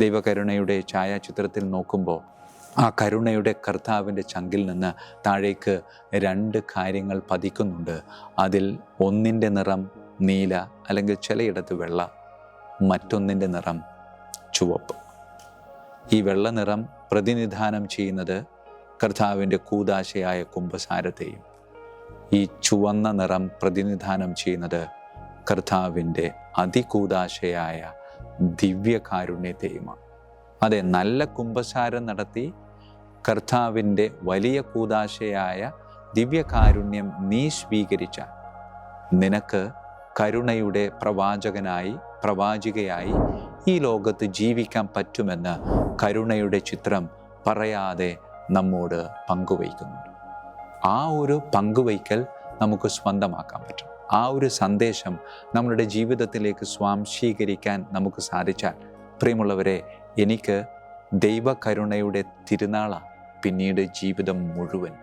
ദൈവകരുണയുടെ ഛായാചിത്രത്തിൽ നോക്കുമ്പോൾ ആ കരുണയുടെ കർത്താവിൻ്റെ ചങ്കിൽ നിന്ന് താഴേക്ക് 2 കാര്യങ്ങൾ പതിക്കുന്നുണ്ട്. അതിൽ ഒന്നിൻ്റെ നിറം നീല, അല്ലെങ്കിൽ ചിലയിടത്ത് വെള്ള, മറ്റൊന്നിൻ്റെ നിറം ചുവപ്പ്. ഈ വെള്ള നിറം പ്രതിനിധാനം ചെയ്യുന്നത് കർത്താവിൻ്റെ കൂദാശയായ കുമ്പസാരത്തെയും, ഈ ചുവന്ന നിറം പ്രതിനിധാനം ചെയ്യുന്നത് കർത്താവിൻ്റെ അതികൂദാശയായ ദിവ്യകാരുണ്യത്തെയുമാണ്. അതെ, നല്ല കുമ്പസാരം നടത്തി കർത്താവിൻ്റെ വലിയ കൂദാശയായ ദിവ്യകാരുണ്യം നീ സ്വീകരിച്ചാൽ നിനക്ക് കരുണയുടെ പ്രവാചകനായി, പ്രവാചികയായി ഈ ലോകത്ത് ജീവിക്കാൻ പറ്റുമെന്ന് കരുണയുടെ ചിത്രം പറയാതെ നമ്മോട് പങ്കുവയ്ക്കുന്നുണ്ട്. ആ ഒരു പങ്കുവയ്ക്കൽ നമുക്ക് സ്വന്തമാക്കാൻ പറ്റും. ആ ഒരു സന്ദേശം നമ്മളുടെ ജീവിതത്തിലേക്ക് സ്വാംശീകരിക്കാൻ നമുക്ക് സാധിച്ചാൽ, പ്രിയമുള്ളവരെ, എനിക്ക് ദൈവകരുണയുടെ തിരുനാളാണ് പിന്നീട് ജീവിതം മുഴുവൻ.